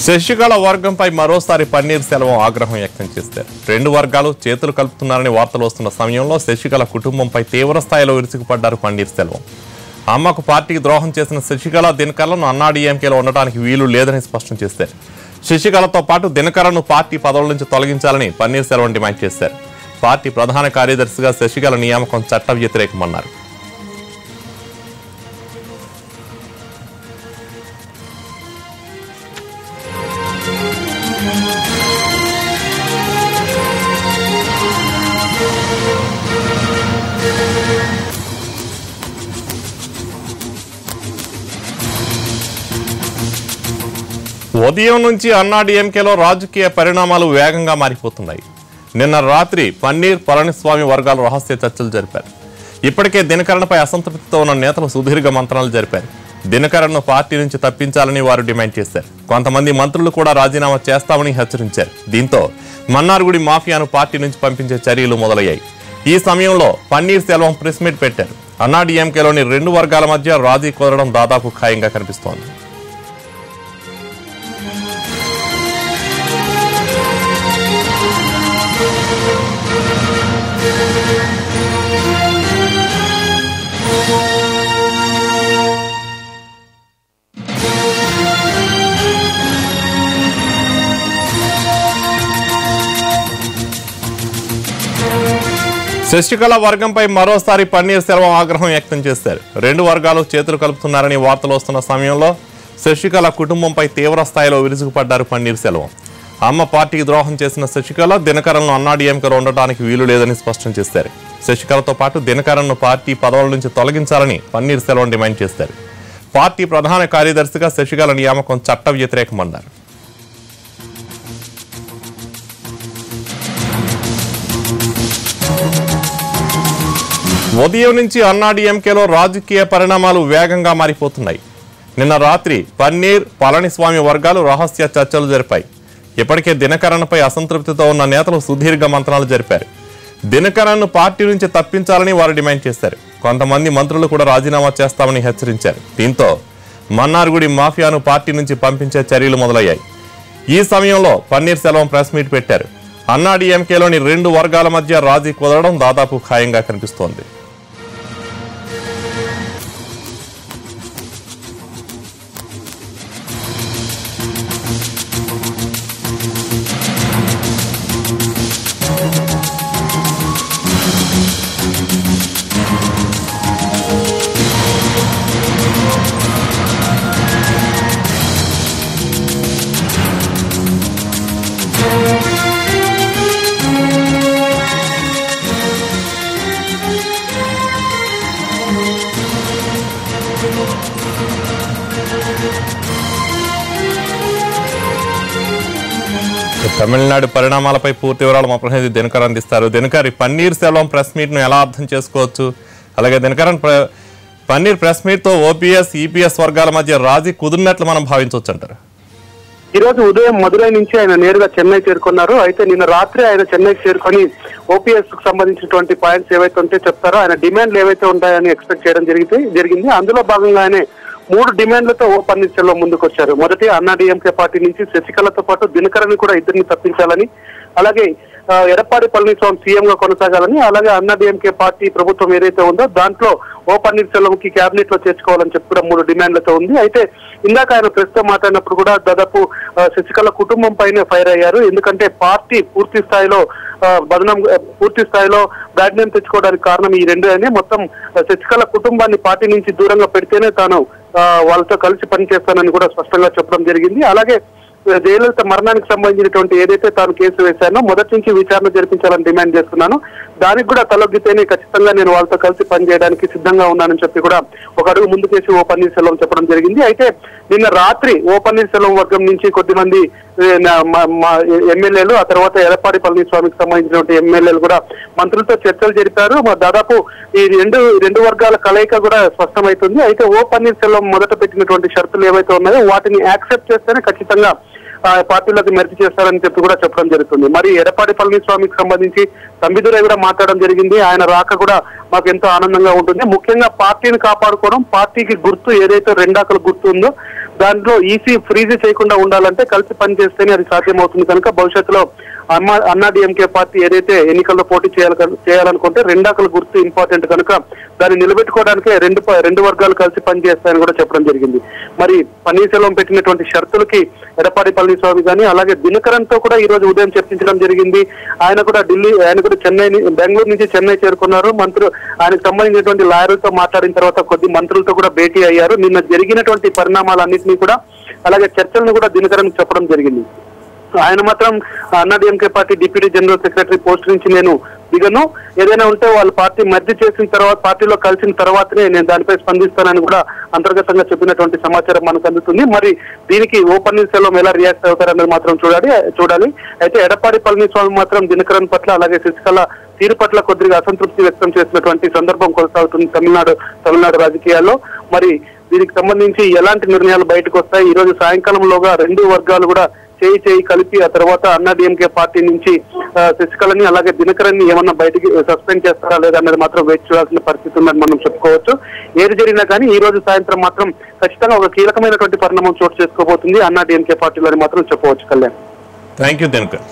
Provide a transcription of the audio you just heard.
శశికళ వర్గంపై మరోసారి పన్నీర్ సెల్వం ఆగ్రహం వ్యక్తం చేశారు. రెండు వర్గాలు చేతులు కలుపుతున్నారని వార్తలు వస్తున్న సమయంలో శశికళ కుటుంబంపై తీవ్ర స్థాయిలో విరుచుకుపడ్డారు పన్నీర్ సెల్వం. అమ్మకు పార్టీకి ద్రోహం చేసిన శశికళ దినకరన్ను అన్నాడీఎంకేలో ఉండటానికి వీలు లేదని స్పష్టం చేశారు. శశికళతో పాటు దినకరన్ను పార్టీ పదవుల నుంచి తొలగించాలని పన్నీర్ సెల్వం డిమాండ్ చేశారు. పార్టీ ప్రధాన కార్యదర్శిగా శశికళ నియామకం చట్ట వ్యతిరేకమన్నారు. ఉదయం నుంచి అన్నాడీఎంకేలో రాజకీయ పరిణామాలు వేగంగా మారిపోతున్నాయి. నిన్న రాత్రి పన్నీర్ పళనిస్వామి వర్గాలు రహస్య చర్చలు జరిపారు. ఇప్పటికే దినకరన్పై అసంతృప్తితో ఉన్న నేతలు సుదీర్ఘ మంత్రాలు జరిపారు. దినకరన్ను పార్టీ నుంచి తప్పించాలని వారు డిమాండ్ చేశారు. కొంతమంది మంత్రులు కూడా రాజీనామా చేస్తామని హెచ్చరించారు. దీంతో మన్నార్గుడి మాఫియాను పార్టీ నుంచి పంపించే చర్యలు మొదలయ్యాయి. ఈ సమయంలో పన్నీర్ సెల్వం ప్రెస్ మీట్ పెట్టారు. అన్నాడీఎంకేలోని రెండు వర్గాల మధ్య రాజీ కుదరడం దాదాపు ఖాయంగా కనిపిస్తోంది. శశికళ వర్గంపై మరోసారి పన్నీర్ సెల్వం ఆగ్రహం వ్యక్తం చేశారు. రెండు వర్గాలు చేతులు కలుపుతున్నారని వార్తలు వస్తున్న సమయంలో శశికళ కుటుంబంపై తీవ్ర స్థాయిలో విరుచుకుపడ్డారు పన్నీర్ సెల్వం. అమ్మ పార్టీకి ద్రోహం చేసిన శశికళ దినకరన్ను అన్నాడీఎంకేలో ఉండటానికి వీలు లేదని స్పష్టం చేశారు. శశికళతో పాటు దినకరన్ను పార్టీ పదవుల నుంచి తొలగించాలని పన్నీర్ సెల్వం డిమాండ్ చేశారు. పార్టీ ప్రధాన కార్యదర్శిగా శశికళ నియామకం చట్ట వ్యతిరేకమన్నారు. ఉదయం నుంచి అన్నాడీఎంకేలో రాజకీయ పరిణామాలు వేగంగా మారిపోతున్నాయి. నిన్న రాత్రి పన్నీర్ పళనిస్వామి వర్గాలు రహస్య చర్చలు జరిపాయి. ఇప్పటికే దినకరన్పై అసంతృప్తితో ఉన్న నేతలు సుదీర్ఘ మంత్రాలు జరిపారు. దినకరన్ను పార్టీ నుంచి తప్పించాలని వారు డిమాండ్ చేశారు. కొంతమంది మంత్రులు కూడా రాజీనామా చేస్తామని హెచ్చరించారు. దీంతో మన్నార్గుడి మాఫియాను పార్టీ నుంచి పంపించే చర్యలు మొదలయ్యాయి. ఈ సమయంలో పన్నీర్ సెల్వం ప్రెస్ మీట్ పెట్టారు. అన్నాడీఎంకేలోని రెండు వర్గాల మధ్య రాజీ కుదరడం దాదాపు ఖాయంగా కనిపిస్తోంది. తమిళనాడు పరిణామాలపై పూర్తి వివరాలు మా ప్రతినిధి దినకర్ అందిస్తారు. దినకర్, పన్నీర్ సెల్వం ప్రెస్ మీట్ ను ఎలా అర్థం చేసుకోవచ్చు? అలాగే దినకరన్ పన్నీర్ ప్రెస్ మీట్ తో ఓపీఎస్ ఈపీఎస్ వర్గాల మధ్య రాజీ కుదిరినట్లు మనం భావించవచ్చు అంటారు? ఈ రోజు ఉదయం మదురై నుంచి ఆయన నేరుగా చెన్నై చేరుకున్నారు. అయితే నిన్న రాత్రి ఆయన చెన్నై చేరుకొని ఓపీఎస్ కు సంబంధించినటువంటి పాయింట్స్ ఏవైతే ఉంటే చెప్తారో, ఆయన డిమాండ్లు ఏవైతే ఉంటాయని ఎక్స్పెక్ట్ చేయడం జరిగింది. అందులో భాగంగానే 3 డిమాండ్లతో ఓ పన్నీర్ సెల్వం ముందుకు వచ్చారు. మొదటి అన్నాడీఎంకే పార్టీ నుంచి శశికళతో పాటు దినకరన్ కూడా ఇద్దరిని తప్పించాలని, అలాగే ఎడప్పాడి పళనిస్వామి సీఎం గా కొనసాగాలని, అలాగే అన్నాడీఎంకే పార్టీ ప్రభుత్వం ఏదైతే ఉందో దాంట్లో ఓ పన్నీర్ సెల్వంకి క్యాబినెట్ లో చేర్చుకోవాలని చెప్పి కూడా 3 డిమాండ్లతో ఉంది. అయితే ఇందాక ఆయన ప్రెస్ తో మాట్లాడినప్పుడు కూడా దాదాపు శశికళ కుటుంబం పైనే ఫైర్ అయ్యారు. ఎందుకంటే పార్టీ పూర్తి స్థాయిలో బ్యాడ్ నేమ్ తెచ్చుకోవడానికి కారణం ఈ రెండు అని, మొత్తం శశికళ కుటుంబాన్ని పార్టీ నుంచి దూరంగా పెడితేనే తాను వాళ్ళతో కలిసి పనిచేస్తానని కూడా స్పష్టంగా చెప్పడం జరిగింది. అలాగే జయలలిత మరణానికి సంబంధించినటువంటి ఏదైతే తాను కేసు వేశానో మొదటి నుంచి విచారణ జరిపించాలని డిమాండ్ చేస్తున్నాను, దానికి కూడా తలొగ్గితేనే ఖచ్చితంగా నేను వాళ్ళతో కలిసి పనిచేయడానికి సిద్ధంగా ఉన్నానని చెప్పి కూడా ఒక అడుగు ముందుకేసి ఓ పన్నీర్ సెల్వం చెప్పడం జరిగింది. అయితే నిన్న రాత్రి ఓ పన్నీర్ సెల్వం వర్గం నుంచి కొద్దిమంది ఎమ్మెల్యేలు, ఆ తర్వాత ఎడప్పాడి పళనిస్వామికి సంబంధించినటువంటి ఎమ్మెల్యేలు కూడా మంత్రులతో చర్చలు జరిపారు. దాదాపు ఈ రెండు వర్గాల కలయిక కూడా స్పష్టమవుతుంది. అయితే ఓ పన్నీర్ సెల్వం మొదట పెట్టినటువంటి షరతులు ఏవైతే ఉన్నాయో వాటిని యాక్సెప్ట్ చేస్తేనే ఖచ్చితంగా పార్టీలోకి మెర్జ్ చేస్తారని చెప్పి కూడా చెప్పడం జరుగుతుంది. మరి ఎడప్పాడి పళనిస్వామికి సంబంధించి తంబిదురై కూడా మాట్లాడడం జరిగింది. ఆయన రాక కూడా మాకు ఎంతో ఆనందంగా ఉంటుంది. ముఖ్యంగా పార్టీని కాపాడుకోవడం, పార్టీకి గుర్తు ఏదైతే రెండాకల గుర్తు ఉందో దాంట్లో ఈసీ ఫ్రీజ్ చేయకుండా ఉండాలంటే కలిసి పనిచేస్తేనే అది సాధ్యమవుతుంది కనుక భవిష్యత్తులో అన్నాడీఎంకే పార్టీ ఏదైతే ఎన్నికల్లో పోటీ చేయాలనుకుంటే రెండాకల గుర్తు ఇంపార్టెంట్ కనుక దాన్ని నిలబెట్టుకోవడానికే రెండు వర్గాలు కలిసి పనిచేస్తాయని కూడా చెప్పడం జరిగింది. మరి పన్నీర్సెల్వం పెట్టినటువంటి షరతులకి ఎడప్పాడి పళనిస్వామి కానీ అలాగే దినకరన్ తో కూడా ఈ రోజు ఉదయం చర్చించడం జరిగింది. ఆయన కూడా బెంగళూరు నుంచి చెన్నై చేరుకున్నారు. ఆయనకు సంబంధించినటువంటి లాయర్లతో మాట్లాడిన తర్వాత కొద్ది మంత్రులతో కూడా భేటీ అయ్యారు. నిన్న జరిగినటువంటి పరిణామాలన్నింటినీ కూడా అలాగే చర్చలను కూడా దినకరన్ చెప్పడం జరిగింది. ఆయన మాత్రం AIADMK party deputy general secretary post నుంచి నేను దిగను, ఏదైనా ఉంటే వాళ్ళ పార్టీ మధ్య చేసిన తర్వాత పార్టీలో కలిసిన తర్వాతనే నేను దానిపై స్పందిస్తానని కూడా అంతర్గతంగా చెప్పినటువంటి సమాచారం మనకు అందుతుంది. మరి దీనికి ఓ పన్నీర్సెల్వం ఎలా రియాక్ట్ అవుతారన్నది మాత్రం చూడాలి. అయితే ఎడప్పాడి పళనిస్వామి మాత్రం దినకరన్ పట్ల అలాగే శశికళ తీరు పట్ల కొద్దిగా అసంతృప్తి వ్యక్తం చేసినటువంటి సందర్భం కొనసాగుతుంది తమిళనాడు రాజకీయాల్లో. మరి దీనికి సంబంధించి ఎలాంటి నిర్ణయాలు బయటకు వస్తాయి, ఈ రోజు సాయంకాలంలోగా రెండు వర్గాలు కూడా చేయి కలిపి ఆ తర్వాత అన్నాడీఎంకే పార్టీ నుంచి శశికళని అలాగే దినకరన్ ని ఏమన్నా బయటికి సస్పెండ్ చేస్తారా లేదా అనేది మాత్రం వేచి చూడాల్సిన పరిస్థితి ఉందని మనం చెప్పుకోవచ్చు. ఏది జరిగినా కానీ ఈ రోజు సాయంత్రం మాత్రం ఖచ్చితంగా ఒక కీలకమైనటువంటి పరిణామం చోటు చేసుకోబోతుంది అన్నాడీఎంకే పార్టీలో మాత్రం చెప్పవచ్చు. Kalyan, thank you Dinakar.